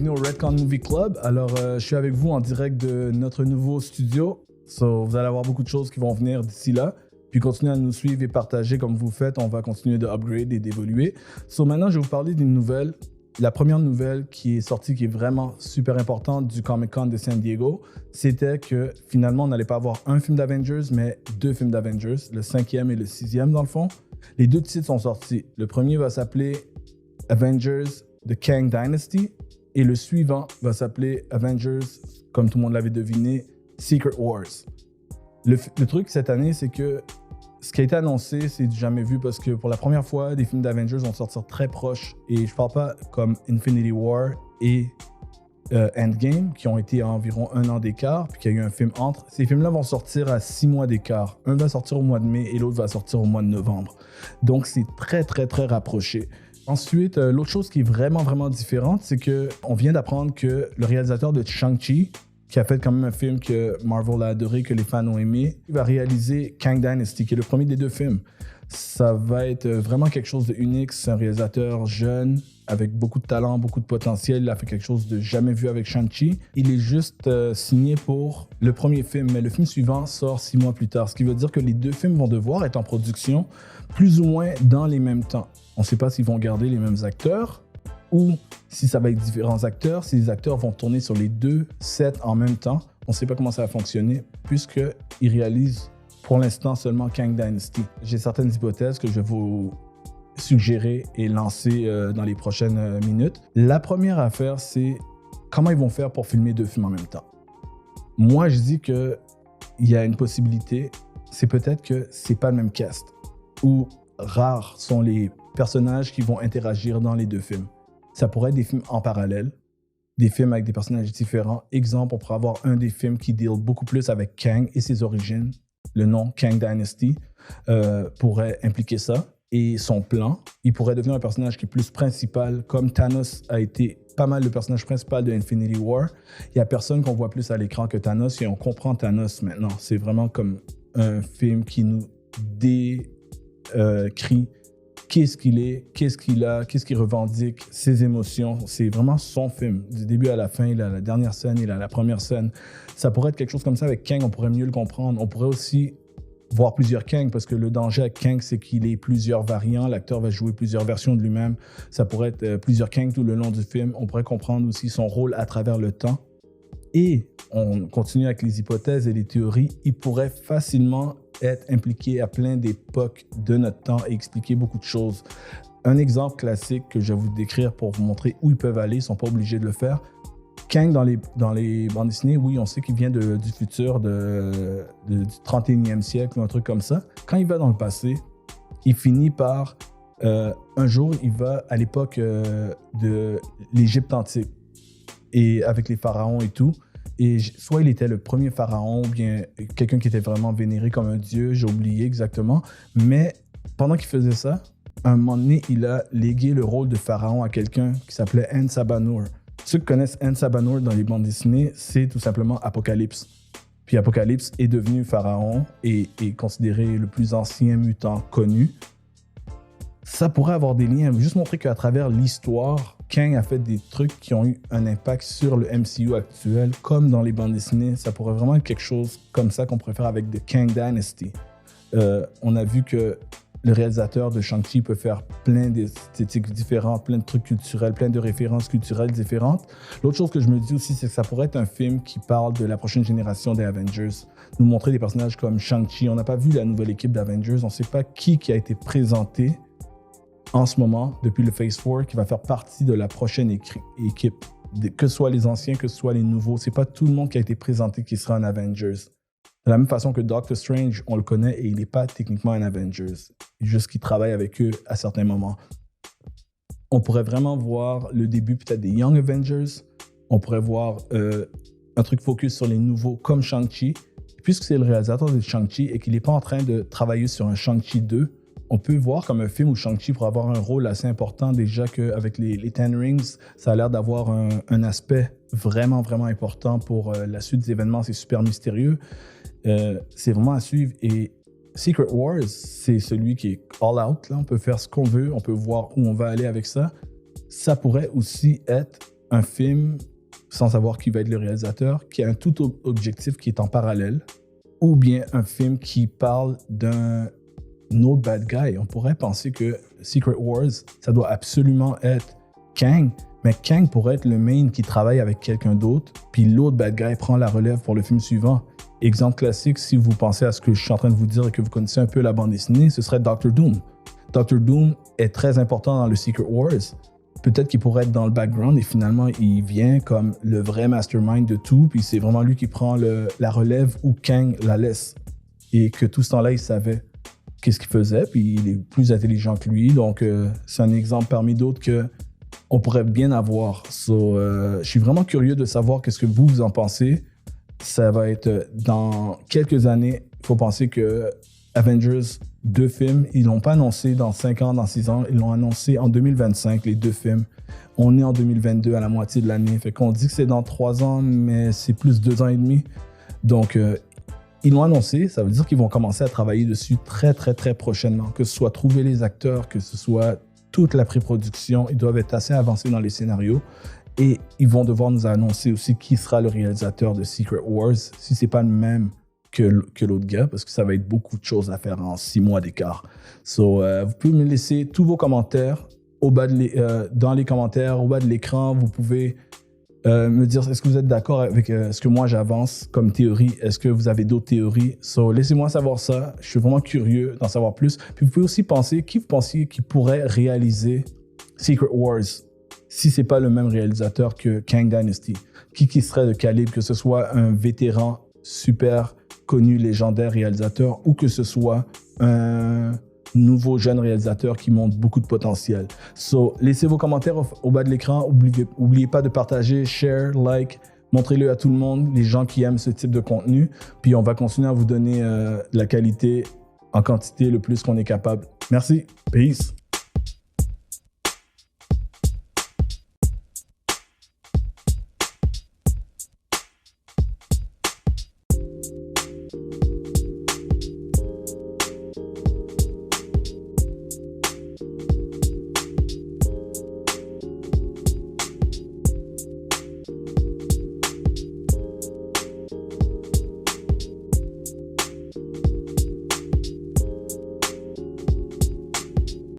bienvenue au Redcon Movie Club. Alors, je suis avec vous en direct de notre nouveau studio. Vous allez avoir beaucoup de choses qui vont venir d'ici là. Puis continuez à nous suivre et partager comme vous faites. On va continuer de upgrade et d'évoluer. Maintenant, je vais vous parler d'une nouvelle. La première nouvelle qui est sortie, qui est vraiment super importante du Comic-Con de San Diego, c'était que finalement, on n'allait pas avoir un film d'Avengers, mais deux films d'Avengers, le 5e et le 6e dans le fond. Les deux titres sont sortis. Le premier va s'appeler Avengers The Kang Dynasty et le suivant va s'appeler Avengers, comme tout le monde l'avait deviné, Secret Wars. Le truc cette année, c'est que ce qui a été annoncé, c'est du jamais vu parce que pour la première fois, des films d'Avengers vont sortir très proches. Et je parle pas comme Infinity War et Endgame, qui ont été à environ 1 an d'écart, puis qu'il y a eu un film entre. Ces films-là vont sortir à 6 mois d'écart. Un va sortir au mois de mai et l'autre va sortir au mois de novembre. Donc, c'est très, très, très rapproché. Ensuite, l'autre chose qui est vraiment, vraiment différente, c'est qu'on vient d'apprendre que le réalisateur de Shang-Chi, qui a fait quand même un film que Marvel a adoré, que les fans ont aimé, il va réaliser Kang Dynasty, qui est le premier des deux films. Ça va être vraiment quelque chose d'unique. C'est un réalisateur jeune, avec beaucoup de talent, beaucoup de potentiel. Il a fait quelque chose de jamais vu avec Shang-Chi. Il est juste signé pour le premier film, mais le film suivant sort 6 mois plus tard. Ce qui veut dire que les deux films vont devoir être en production plus ou moins dans les mêmes temps. On ne sait pas s'ils vont garder les mêmes acteurs ou si ça va être différents acteurs, si les acteurs vont tourner sur les deux sets en même temps. On ne sait pas comment ça va fonctionner puisqu'ils réalisent pour l'instant seulement Kang Dynasty. J'ai certaines hypothèses que je vais vous suggérer et lancer dans les prochaines minutes. La première affaire, c'est comment ils vont faire pour filmer deux films en même temps. Moi, je dis qu'il y a une possibilité, c'est peut-être que c'est pas le même cast ou rares sont les personnages qui vont interagir dans les deux films. Ça pourrait être des films en parallèle, des films avec des personnages différents. Exemple, on pourrait avoir un des films qui deal beaucoup plus avec Kang et ses origines. Le nom Kang Dynasty pourrait impliquer ça. Et son plan, il pourrait devenir un personnage qui est plus principal, comme Thanos a été pas mal le personnage principal de Infinity War. Il n'y a personne qu'on voit plus à l'écran que Thanos et on comprend Thanos maintenant. C'est vraiment comme un film qui nous décrit qu'est-ce qu'il est, qu'est-ce qu'il a, qu'est-ce qu'il revendique, ses émotions. C'est vraiment son film. Du début à la fin, il a la dernière scène, il a la première scène. Ça pourrait être quelque chose comme ça avec Kang, on pourrait mieux le comprendre. On pourrait aussi voir plusieurs Kang, parce que le danger avec Kang, c'est qu'il ait plusieurs variants. L'acteur va jouer plusieurs versions de lui-même. Ça pourrait être plusieurs Kang tout le long du film. On pourrait comprendre aussi son rôle à travers le temps. Et on continue avec les hypothèses et les théories. Il pourrait facilement être impliqué à plein d'époques de notre temps et expliquer beaucoup de choses. Un exemple classique que je vais vous décrire pour vous montrer où ils peuvent aller, ils ne sont pas obligés de le faire. Kang, dans les bandes dessinées, oui, on sait qu'il vient du futur du 31e siècle ou un truc comme ça. Quand il va dans le passé, il finit par... un jour, il va à l'époque de l'Égypte antique, et avec les pharaons et tout. Et soit il était le premier pharaon, ou bien quelqu'un qui était vraiment vénéré comme un dieu, j'ai oublié exactement. Mais pendant qu'il faisait ça, à un moment donné, il a légué le rôle de pharaon à quelqu'un qui s'appelait En-Sabanur. Ceux qui connaissent En-Sabanur dans les bandes dessinées, c'est tout simplement Apocalypse. Puis Apocalypse est devenu pharaon et est considéré le plus ancien mutant connu. Ça pourrait avoir des liens, juste montrer qu'à travers l'histoire, Kang a fait des trucs qui ont eu un impact sur le MCU actuel, comme dans les bandes dessinées. Ça pourrait vraiment être quelque chose comme ça qu'on pourrait faire avec The Kang Dynasty. On a vu que le réalisateur de Shang-Chi peut faire plein d'esthétiques différentes, plein de trucs culturels, plein de références culturelles différentes. L'autre chose que je me dis aussi, c'est que ça pourrait être un film qui parle de la prochaine génération des Avengers. Nous montrer des personnages comme Shang-Chi. On n'a pas vu la nouvelle équipe d'Avengers. On ne sait pas qui a été présenté en ce moment, depuis le Phase 4, qui va faire partie de la prochaine équipe. Que ce soit les anciens, que ce soit les nouveaux. C'est pas tout le monde qui a été présenté qui sera un Avengers. De la même façon que Doctor Strange, on le connaît et il n'est pas techniquement un Avengers. Juste qu'il travaille avec eux à certains moments. On pourrait vraiment voir le début peut-être des Young Avengers. On pourrait voir un truc focus sur les nouveaux comme Shang-Chi. Puisque c'est le réalisateur de Shang-Chi et qu'il n'est pas en train de travailler sur un Shang-Chi 2, on peut voir comme un film où Shang-Chi pourrait avoir un rôle assez important déjà qu'avec les Ten Rings, ça a l'air d'avoir un aspect vraiment, vraiment important pour la suite des événements. C'est super mystérieux. C'est vraiment à suivre. Et Secret Wars, c'est celui qui est all out. Là. On peut faire ce qu'on veut. On peut voir où on va aller avec ça. Ça pourrait aussi être un film sans savoir qui va être le réalisateur, qui a un tout objectif qui est en parallèle, ou bien un film qui parle d'un autre bad guy. On pourrait penser que Secret Wars, ça doit absolument être Kang, mais Kang pourrait être le main qui travaille avec quelqu'un d'autre, puis l'autre bad guy prend la relève pour le film suivant. Exemple classique, si vous pensez à ce que je suis en train de vous dire et que vous connaissez un peu la bande dessinée, ce serait Doctor Doom. Doctor Doom est très important dans le Secret Wars. Peut-être qu'il pourrait être dans le background et finalement, il vient comme le vrai mastermind de tout, puis c'est vraiment lui qui prend la relève où Kang la laisse. Et que tout ce temps-là, il savait qu'est-ce qu'il faisait, puis il est plus intelligent que lui. Donc, c'est un exemple parmi d'autres qu'on pourrait bien avoir. Je suis vraiment curieux de savoir qu'est-ce que vous en pensez. Ça va être dans quelques années. Il faut penser que Avengers, 2 films, ils l'ont pas annoncé dans 5 ans, dans 6 ans. Ils l'ont annoncé en 2025, les 2 films. On est en 2022 à la moitié de l'année. Fait qu'on dit que c'est dans 3 ans, mais c'est plus 2 ans et demi. Donc, ils l'ont annoncé. Ça veut dire qu'ils vont commencer à travailler dessus très, très, très prochainement. Que ce soit trouver les acteurs, que ce soit toute la pré-production. Ils doivent être assez avancés dans les scénarios. Et ils vont devoir nous annoncer aussi qui sera le réalisateur de Secret Wars, si c'est pas le même que l'autre gars, parce que ça va être beaucoup de choses à faire en 6 mois d'écart. Vous pouvez me laisser tous vos commentaires dans les commentaires, au bas de l'écran. Vous pouvez me dire, est-ce que vous êtes d'accord avec ce que moi j'avance comme théorie? Est-ce que vous avez d'autres théories? Laissez-moi savoir ça. Je suis vraiment curieux d'en savoir plus. Puis vous pouvez aussi penser, qui vous pensiez qui pourrait réaliser Secret Wars si c'est pas le même réalisateur que Kang Dynasty? Qui serait de calibre, que ce soit un vétéran super connu, légendaire réalisateur, ou que ce soit un nouveau jeune réalisateur qui montre beaucoup de potentiel. Laissez vos commentaires au bas de l'écran. Oubliez pas de partager, share, like, montrez-le à tout le monde, les gens qui aiment ce type de contenu. Puis on va continuer à vous donner de la qualité en quantité le plus qu'on est capable. Merci. Peace.